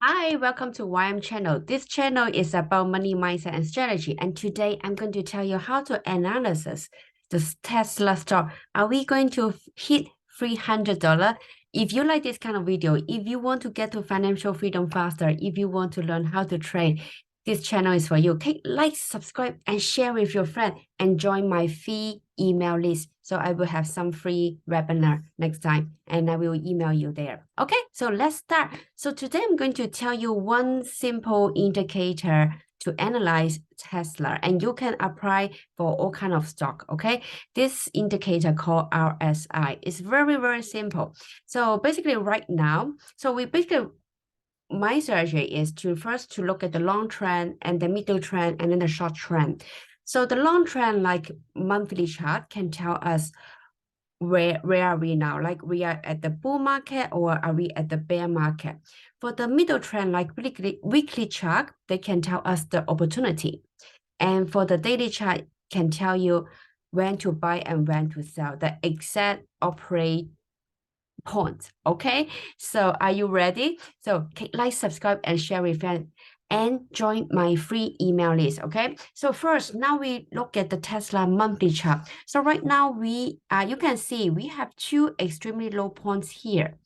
Hi, welcome to ymchannel. This channel is about money mindset and strategy. And today I'm going to tell you how to analyze the Tesla stock. Are we going to hit $300? If you like this kind of video, if you want to get to financial freedom faster, if you want to learn how to trade, this channel is for you. Click like, subscribe, and share with your friend, and join my free email list. So I will have some free webinar next time, and I will email you there. Okay, so let's start. So today I'm going to tell you one simple indicator to analyze Tesla, and you can apply for all kind of stock. Okay, this indicator called RSI is very, very simple. So basically right now, my strategy is to first to look at the long trend and the middle trend and then the short trend. So the long trend, like monthly chart, can tell us where are we now? Like we are at the bull market or are we at the bear market? For the middle trend, like weekly chart, they can tell us the opportunity. And for the daily chart, can tell you when to buy and when to sell, the exact operate point. Okay, so are you ready? So like, subscribe, and share with friends, and join my free email list. Okay, so first, now we look at the Tesla monthly chart. So right now you can see we have two extremely low points here.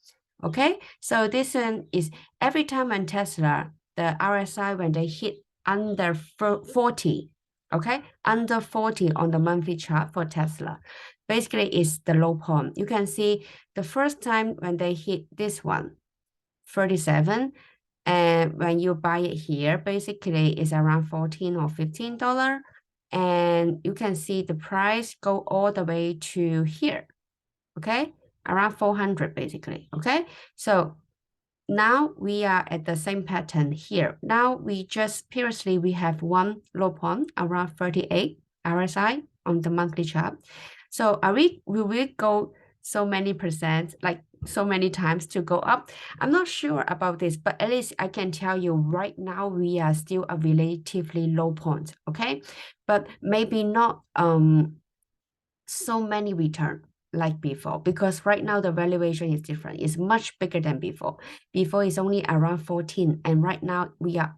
Okay, so this one is every time when Tesla, the RSI, when they hit under 40, okay, under 40 on the monthly chart for Tesla, basically is the low point. You can see the first time when they hit this one, 37, and when you buy it here, basically it's around $14 or $15. And you can see the price go all the way to here, okay? Around 400 basically, okay? So now we are at the same pattern here. Now previously we have one low point around 38 RSI on the monthly chart. So will we go so many percent, like so many times to go up? I'm not sure about this, but at least I can tell you right now we are still a relatively low point, okay? But maybe not so many return like before, because right now the valuation is different. It's much bigger than before. Before it's only around 14, and right now we are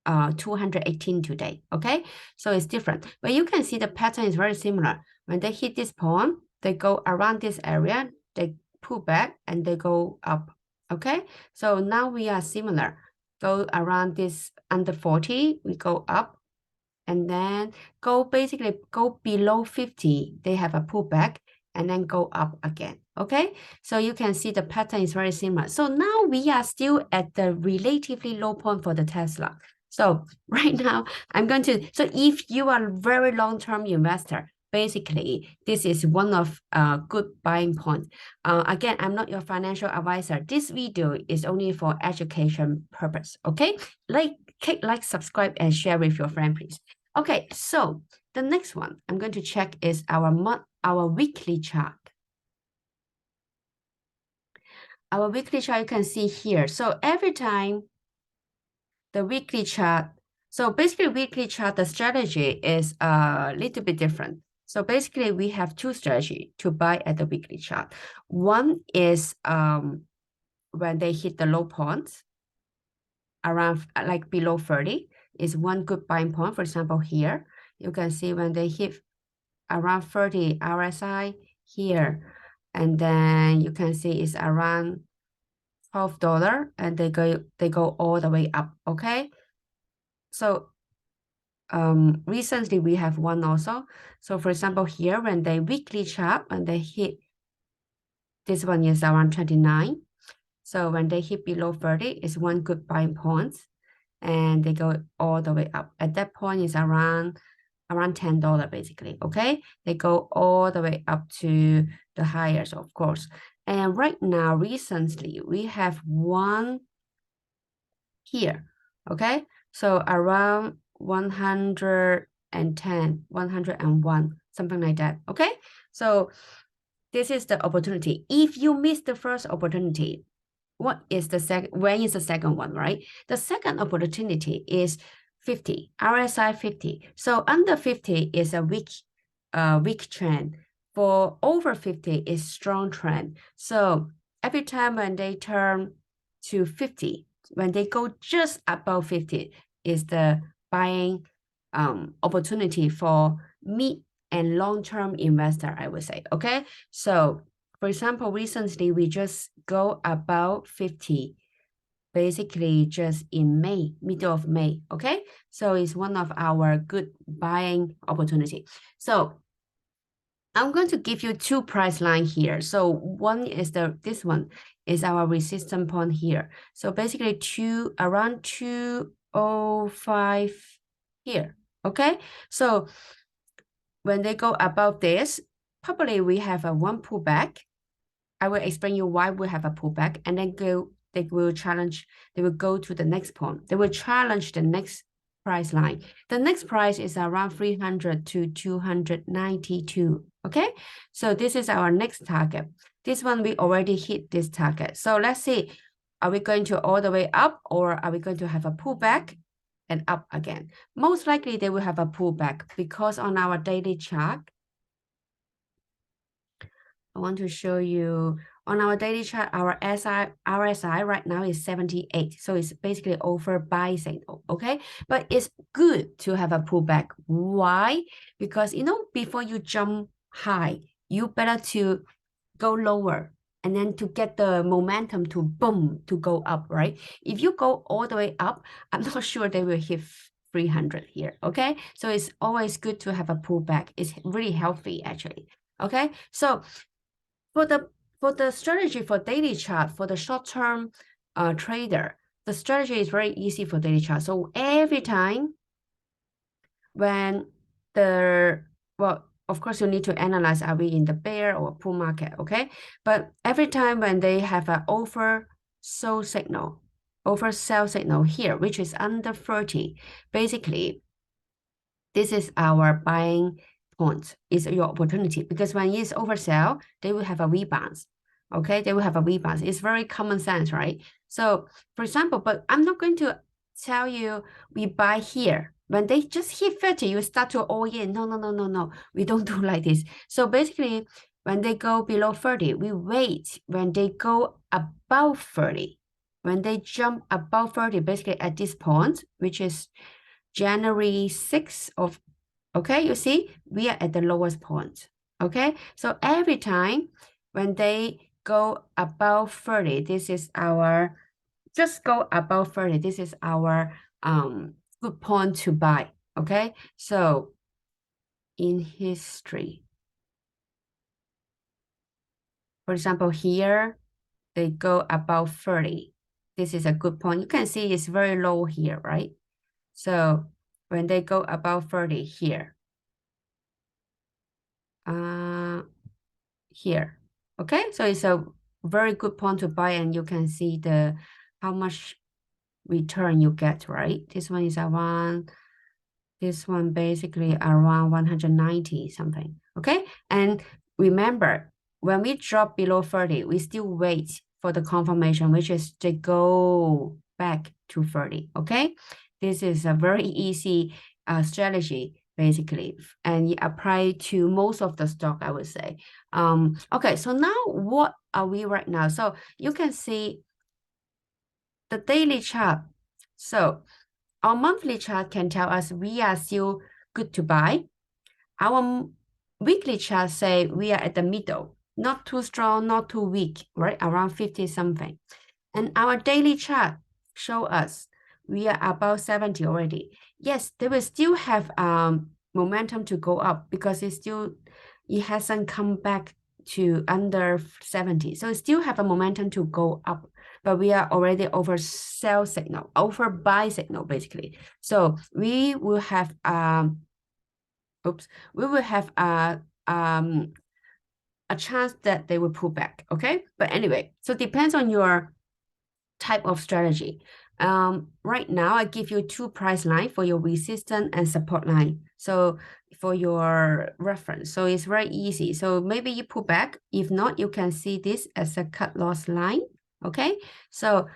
218 today. Okay, so it's different, but you can see the pattern is very similar. When they hit this point, they go around this area, they pull back, and they go up. Okay, so now we are similar. Go around this under 40, we go up, and then basically go below 50, they have a pullback, and then go up again. Okay, so you can see the pattern is very similar. So now we are still at the relatively low point for the Tesla. So right now so if you are a very long-term investor, basically this is one of good buying point. Again, I'm not your financial advisor. This video is only for education purpose. Okay, click like, subscribe, and share with your friend, please. Okay, so the next one I'm going to check is our weekly chart. Our weekly chart, you can see here. So every time the weekly chart, so basically weekly chart, the strategy is a little bit different. So basically we have two strategies to buy at the weekly chart. One is when they hit the low points around like below 30 is one good buying point. For example, here you can see when they hit around 30 RSI here, and then you can see it's around $12, and they go all the way up. Okay, so recently we have one also. So for example, here when they weekly chart, when they hit, this one is around 29. So when they hit below 30, it's one good buying point, and they go all the way up. At that point is around $10 basically. Okay, they go all the way up to the highest, of course. And right now, recently we have one here. Okay, so around 110, 101, something like that. Okay, so this is the opportunity. If you miss the first opportunity, when is the second one, right? The second opportunity is 50, RSI 50. So under 50 is a weak trend. For over 50 is strong trend. So every time when they turn to 50, when they go just above 50 is the buying opportunity for mid and long-term investor, I would say. Okay, so for example, recently we just go above 50, basically just in May, middle of May. Okay, so it's one of our good buying opportunity. So I'm going to give you two price line here. So one is this one is our resistance point here. So basically around 205 here. Okay, so when they go above this, probably we have a one pullback. I will explain you why we have a pullback, and then they will go to the next point. They will challenge the next price line. The next price is around 300 to 292. Okay, so this is our next target. This one we already hit this target. So let's see, are we going to all the way up, or are we going to have a pullback and up again? Most likely they will have a pullback, because on our daily chart, I want to show you on our daily chart, our RSI right now is 78. So it's basically over buy signal, okay? But it's good to have a pullback. Why? Because, before you jump high, you better to go lower, and then to get the momentum to boom, to go up, right? If you go all the way up, I'm not sure they will hit 300 here, okay? So it's always good to have a pullback. It's really healthy, actually, okay? So for the strategy for daily chart, for the short-term trader, the strategy is very easy for daily chart. So every time when of course you need to analyze, are we in the bear or bull market, okay? But every time when they have an oversell signal here, which is under 30, basically this is our buying point, is your opportunity, because when it's oversell, they will have a rebound. Okay, they will have a rebound. It's very common sense, right? So for example, but I'm not going to tell you we buy here. When they just hit 30, you start to all in. No. We don't do like this. So basically, when they go below 30, we wait. When they go above 30, when they jump above 30, basically at this point, which is January 6th of, okay, you see, we are at the lowest point, okay? So every time when they go above 30, this is our, just go above 30, this is our good point to buy, okay? So in history, for example, here, they go above 30. This is a good point. You can see it's very low here, right? So when they go above 30 here, here, okay? So it's a very good point to buy, and you can see how much return you get, right? This one is around, this one basically around 190 something, okay? And remember, when we drop below 30, we still wait for the confirmation, which is to go back to 30, okay? This is a very easy strategy, basically, and it apply to most of the stock, I would say. Okay, so now what are we right now? So you can see the daily chart. So our monthly chart can tell us we are still good to buy. Our weekly chart say we are at the middle, not too strong, not too weak, right? Around 50 something. And our daily chart show us we are about 70 already. Yes, they will still have momentum to go up, because it hasn't come back to under 70. So it still have a momentum to go up, but we are already over sell signal, over buy signal, basically. So we will have a chance that they will pull back, okay? But anyway, so depends on your type of strategy. Right now, I give you two price line for your resistance and support line. So for your reference, so it's very easy. So maybe you pull back. If not, you can see this as a cut loss line, okay? So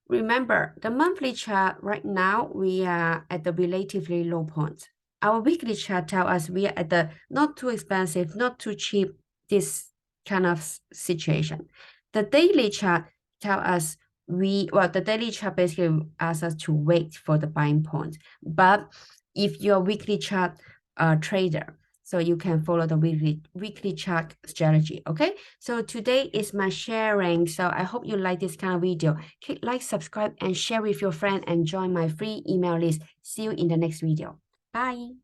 remember, the monthly chart right now, we are at the relatively low point. Our weekly chart tells us we are at the not too expensive, not too cheap, this kind of situation. The daily chart tells us the daily chart basically asks us to wait for the buying point. But if you're a weekly chart trader, so you can follow the weekly chart strategy. Okay, so today is my sharing. So I hope you like this kind of video. Click like, subscribe, and share with your friend, and join my free email list. See you in the next video. Bye.